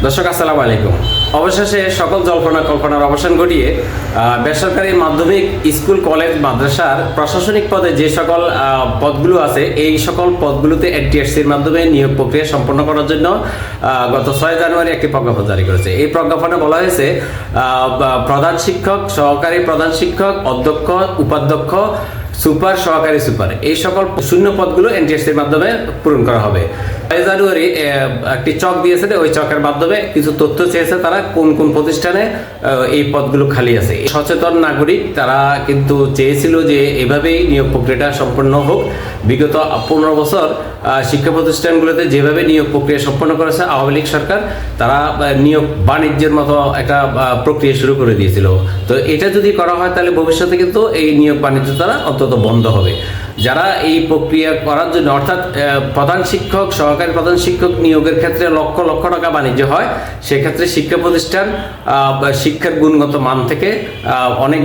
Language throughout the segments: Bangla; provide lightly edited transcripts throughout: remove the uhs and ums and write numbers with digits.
দর্শক আসসালামু আলাইকুম। অবশেষে সকল জল্পনা কল্পনার অবসান ঘটিয়ে বেসরকারি মাধ্যমিক স্কুল কলেজ মাদ্রাসার প্রশাসনিক পদে যে সকল পদগুলো আছে এই সকল পদগুলোতে এনটিআরসির মাধ্যমে নিয়োগ প্রক্রিয়া সম্পন্ন করার জন্য গত 6 জানুয়ারি একটি প্রজ্ঞাপন জারি করেছে। এই প্রজ্ঞাপনে বলা হয়েছে প্রধান শিক্ষক, সহকারী প্রধান শিক্ষক, অধ্যক্ষ, উপাধ্যক্ষ, সুপার, সহকারী সুপার এই সকল শূন্য পদগুলো এনটিআরসির মাধ্যমে পূরণ করা হবে। 6 জানুয়ারি একটি চক দিয়েছে, ওই চকের মাধ্যমে কিছু তথ্য চেয়েছে তারা কোন কোন প্রতিষ্ঠানে এই পদগুলো খালি আছে। সচেতন নাগরিক তারা কিন্তু চেয়েছিল যে এভাবেই নিয়োগ প্রক্রিয়াটা সম্পন্ন হোক। বিগত 15 বছর শিক্ষা প্রতিষ্ঠানগুলোতে যেভাবে নিয়োগ প্রক্রিয়া সম্পন্ন করেছে আওয়ামী লীগ সরকার, তারা নিয়োগ বাণিজ্যের মতো একটা প্রক্রিয়া শুরু করে দিয়েছিল। তো এটা যদি করা হয় তাহলে ভবিষ্যতে কিন্তু এই নিয়োগ বাণিজ্য তারা অন্তত বন্ধ হবে। যারা এই প্রক্রিয়া করার জন্য অর্থাৎ প্রধান শিক্ষক, সহকারী প্রধান শিক্ষক নিয়োগের ক্ষেত্রে লক্ষ লক্ষ টাকা বাণিজ্য হয়, সেক্ষেত্রে শিক্ষা প্রতিষ্ঠান শিক্ষার গুণগত মান থেকে অনেক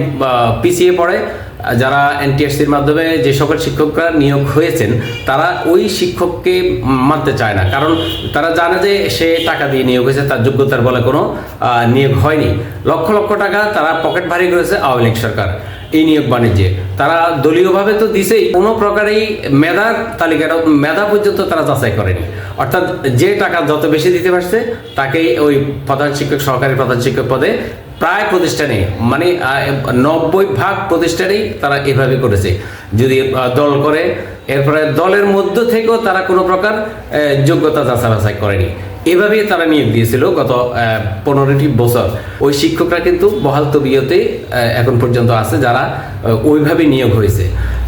পিছিয়ে পড়ে। যারা এনটিআরসির মাধ্যমে যে সকল শিক্ষকরা নিয়োগ হয়েছেন তারা ওই শিক্ষককে মানতে চায় না, কারণ তারা জানে যে সে টাকা দিয়ে নিয়োগ হয়েছে, তার যোগ্যতার বলে কোনো নিয়োগ হয়নি। লক্ষ লক্ষ টাকা তারা পকেট ভারী করেছে আওয়ামী লীগ সরকার এই নিয়োগ বাণিজ্যে। তারা দলীয়ভাবে তো দিছেই, কোনো প্রকারেই মেধার তালিকাটা মেধা পর্যন্ত তারা যাচাই করেনি। অর্থাৎ যে টাকা যত বেশি দিতে পারছে তাকেই ওই প্রধান শিক্ষক, সহকারী প্রধান শিক্ষক পদে প্রায় প্রতিষ্ঠানে মানে 90% প্রতিষ্ঠানেই তারা এভাবে করেছে। যদি দল করে, এরপরে দলের মধ্য থেকেও তারা কোনো প্রকার যোগ্যতা যাচাই করেনি। এভাবেই তারা নিয়োগ দিয়েছিল গত 15টি বছর। ওই শিক্ষকরা কিন্তু বহাল তবিয়তে এখন পর্যন্ত আছে, যারা ওইভাবে নিয়োগ হয়েছে।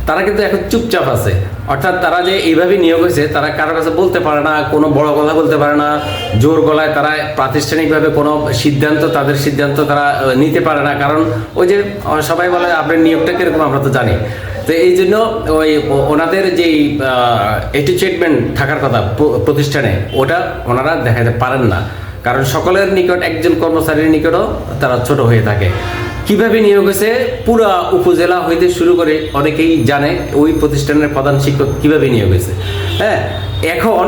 তারা কিন্তু এখন চুপচাপ আছে। অর্থাৎ তারা যে এইভাবে নিয়োগ হয়েছে তারা কারো কাছে বলতে পারে না, কোনো বড় কথা বলতে পারে না, জোর গলায় তারা প্রাতিষ্ঠানিকভাবে কোনো সিদ্ধান্ত, তাদের সিদ্ধান্ত তারা নিতে পারে না। কারণ ওই যে সবাই বলে আপনার নিয়োগটা কিরকম আমরা তো জানি। তো এই জন্য ওই ওনাদের যেই অ্যাটিচিভমেন্ট থাকার কথা প্রতিষ্ঠানে, ওটা ওনারা দেখাতে পারেন না, কারণ সকলের নিকট, একজন কর্মচারীর নিকটও তারা ছোট হয়ে থাকে। কিভাবে নিয়োগ হয়েছে পুরো উপজেলা হইতে শুরু করে অনেকেই জানে ওই প্রতিষ্ঠানের প্রধান শিক্ষক কিভাবে নিয়োগ হয়েছে। হ্যাঁ, এখন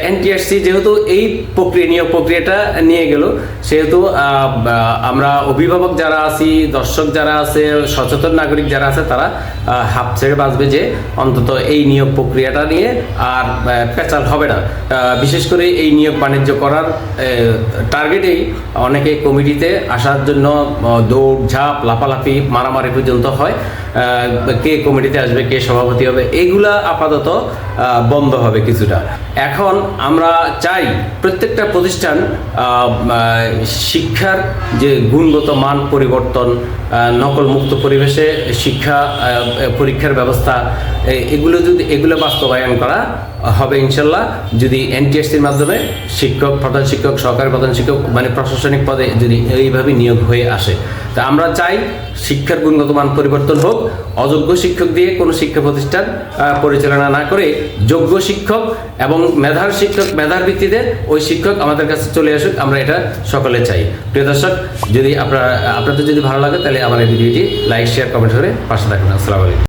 এনটিআরসি যেহেতু এই নিয়োগ প্রক্রিয়াটা নিয়ে গেল, সেহেতু আমরা অভিভাবক যারা আছি, দর্শক যারা আছে, সচেতন নাগরিক যারা আছে, তারা হাফ ছেড়ে বাঁচবে যে অন্তত এই নিয়োগ প্রক্রিয়াটা নিয়ে আর পেঁচাল হবে না। বিশেষ করে এই নিয়োগ বাণিজ্য করার টার্গেটেই অনেকে কমিটিতে আসার জন্য দৌড় ঝাঁপ, লাফালাফি, মারামারি পর্যন্ত হয়। কে কমিটিতে আসবে, কে সভাপতি হবে, এগুলা আপাতত বন্ধ হবে কিছুটা। এখন আমরা চাই প্রত্যেকটা প্রতিষ্ঠান শিক্ষার যে গুণগত মান পরিবর্তন, নকল মুক্ত পরিবেশে শিক্ষা পরীক্ষার ব্যবস্থা, এগুলো বাস্তবায়ন করা হবে ইনশাল্লাহ, যদি এনটিআরসির মাধ্যমে শিক্ষক, প্রধান শিক্ষক, সহকারী প্রধান শিক্ষক মানে প্রশাসনিক পদে যদি এইভাবে নিয়োগ হয়ে আসে। তা আমরা চাই শিক্ষার গুণগত মান পরিবর্তন হোক, অযোগ্য শিক্ষক দিয়ে কোনো শিক্ষা প্রতিষ্ঠান পরিচালনা না করে যোগ্য শিক্ষক এবং মেধার শিক্ষক, মেধার ভিত্তিতে ওই শিক্ষক আমাদের কাছে চলে আসুক, আমরা এটা সকলে চাই। প্রিয় দর্শক, যদি আপনাদের যদি ভালো লাগে তাহলে আমার এই ভিডিওটি লাইক, শেয়ার, কমেন্ট করে পাশে থাকবেন। আসসালামু আলাইকুম।